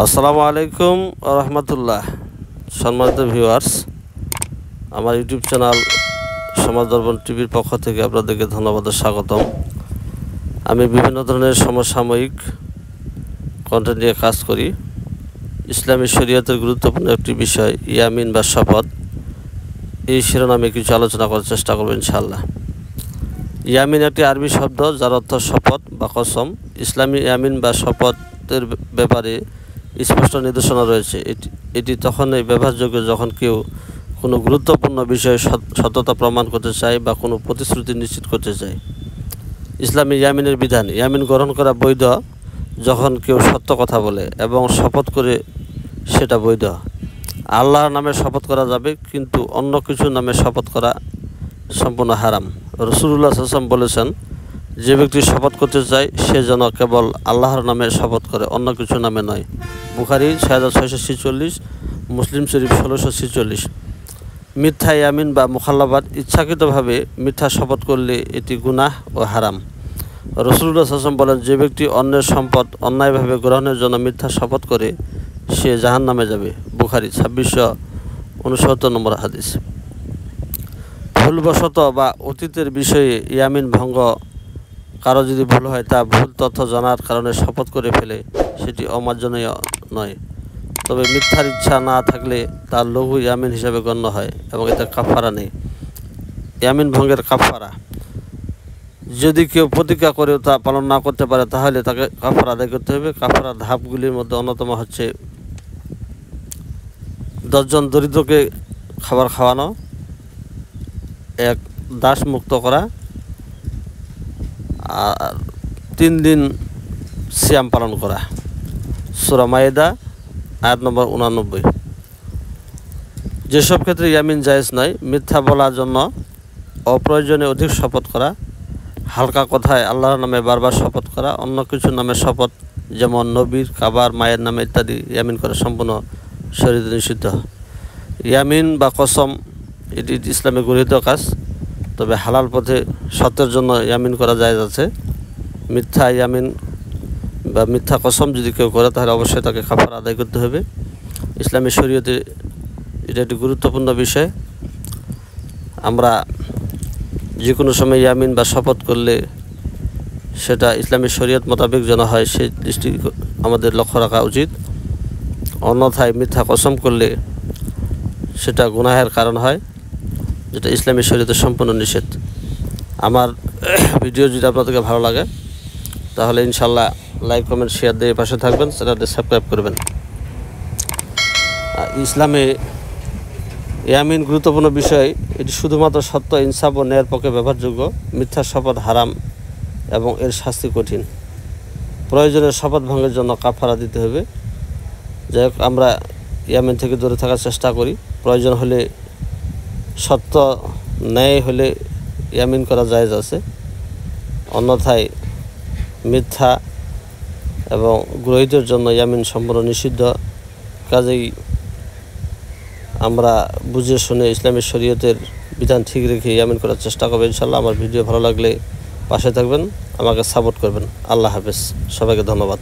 আসসালামু আলাইকুম রহমতুল্লাহ। সম্মানিত ভিউয়ার্স, আমার ইউটিউব চ্যানেল সমাজ দর্পণ টিভির পক্ষ থেকে আপনাদেরকে ধন্যবাদ ও স্বাগতম। আমি বিভিন্ন ধরনের সমসাময়িক কন্টেন্ট নিয়ে কাজ করি। ইসলামী শরীয়তের গুরুত্বপূর্ণ একটি বিষয় ইয়ামিন বা শপথ, এই শিরোনামে কিছু আলোচনা করার চেষ্টা করব ইনশাআল্লাহ। ইয়ামিন একটি আরবি শব্দ যার অর্থ শপথ বা কসম। ইসলামী ইয়ামিন বা শপথের ব্যাপারে স্পষ্ট নির্দেশনা রয়েছে। এটি তখনই ব্যবহারযোগ্য যখন কেউ কোনো গুরুত্বপূর্ণ বিষয়ে সত্যতা প্রমাণ করতে চায় বা কোনো প্রতিশ্রুতি নিশ্চিত করতে চায়। ইসলামী ইয়ামিনের বিধান: ইয়ামিন গ্রহণ করা বৈধ যখন কেউ সত্য কথা বলে এবং শপথ করে সেটা বৈধ। আল্লাহর নামে শপথ করা যাবে, কিন্তু অন্য কিছুর নামে শপথ করা সম্পূর্ণ হারাম। রাসূলুল্লাহ সাল্লাল্লাহু আলাইহি ওয়াসাল্লাম বলেছেন, যে ব্যক্তি শপথ করতে চায় সে যেন কেবল আল্লাহর নামে শপথ করে, অন্য কিছু নামে নয়। বুখারী 6646, মুসলিম শরীফ 1646। মিথ্যা ইয়ামিন বা মুখাল্লাবাত: ইচ্ছাকৃতভাবে মিথ্যা শপথ করলে এটি গুনাহ ও হারাম। রাসূলুল্লাহ সাল্লাল্লাহু আলাইহি ওয়াসাল্লাম বলেন, যে ব্যক্তি অন্যের সম্পদ অন্যায়ভাবে গ্রহণের জন্য মিথ্যা শপথ করে সে জাহান্নামে যাবে। বুখারী 2669 নম্বর হাদিস। ভুলবশত বা অতীতের বিষয়ে ইয়ামিন ভঙ্গ: কারো যদি ভুল হয়, তা ভুল তথ্য জানার কারণে শপথ করে ফেলে, সেটি অমার্জনীয় নয়। তবে মিথ্যার ইচ্ছা না থাকলে তার লঘু ইয়ামিন হিসাবে গণ্য হয় এবং এতে কাফারা নেই। ইয়ামিন ভঙ্গের কাফারা: যদি কেউ প্রতিজ্ঞা করেও তা পালন না করতে পারে তাহলে তাকে কাফারা আদায় করতে হবে। কাফারার ধাপগুলির মধ্যে অন্যতম হচ্ছে 10 জন দরিদ্রকে খাবার খাওয়ানো, এক দাস মুক্ত করা, আর 3 দিন সিয়াম পালন করা। সূরা মায়েদা আয়াত নম্বর 89। যেসব ক্ষেত্রে ইয়ামিন জায়েজ নয়: মিথ্যা বলার জন্য অপ্রয়োজনে অধিক শপথ করা, হালকা কথায় আল্লাহর নামে বারবার শপথ করা, অন্য কিছুর নামে শপথ যেমন নবীর, কাবার, মায়ের নামে ইত্যাদি ইয়ামিন করা সম্পূর্ণ শরীয়তে নিষিদ্ধ। ইয়ামিন বা কসম এটি ইসলামে গৃহীত কাজ, তবে হালাল পথে সত্যের জন্য ইয়ামিন করা জায়েজ আছে। মিথ্যা ইয়ামিন বা মিথ্যা কসম যদি কেউ করে তাহলে অবশ্যই তাকে কাফারা আদায় করতে হবে। ইসলামী শরীয়তে এটা একটি গুরুত্বপূর্ণ বিষয়। আমরা যে কোনো সময় ইয়ামিন বা শপথ করলে সেটা ইসলামী শরীয়ত মোতাবেক যেন হয় সেই দৃষ্টি আমাদের লক্ষ্য রাখা উচিত। অন্যথায় মিথ্যা কসম করলে সেটা গুনাহের কারণ হয়, যেটা ইসলামী শরীয়তে সম্পূর্ণ নিষেধ। আমার ভিডিও যদি আপনাদেরকে ভালো লাগে তাহলে ইনশাল্লাহ লাইক, কমেন্ট, শেয়ার দিয়ে পাশে থাকবেন, চ্যানেলটি সাবস্ক্রাইব করবেন। ইসলামে ইয়ামিন গুরুত্বপূর্ণ বিষয়। এটি শুধুমাত্র সত্য, ইনসাফ ও ন্যায়ের পক্ষে ব্যবহারযোগ্য। মিথ্যা শপথ হারাম এবং এর শাস্তি কঠিন। প্রয়োজনে শপথ ভঙ্গের জন্য কাফারা দিতে হবে। যাই হোক, আমরা ইয়ামিন থেকে দূরে থাকার চেষ্টা করি। প্রয়োজন হলে সত্য ন্যায় হলে ইয়ামিন করা জায়েজ আছে, অন্যথায় মিথ্যা এবং গ্রহীতের জন্য ইয়ামিন সম্পূর্ণ নিষিদ্ধ। কাজেই আমরা বুঝে শুনে ইসলামী শরীয়তের বিধান ঠিক রেখে ইয়ামিন করার চেষ্টা করবেন ইনশাআল্লাহ। আমার ভিডিও ভালো লাগলে পাশে থাকবেন, আমাকে সাপোর্ট করবেন। আল্লাহ হাফেজ, সবাইকে ধন্যবাদ।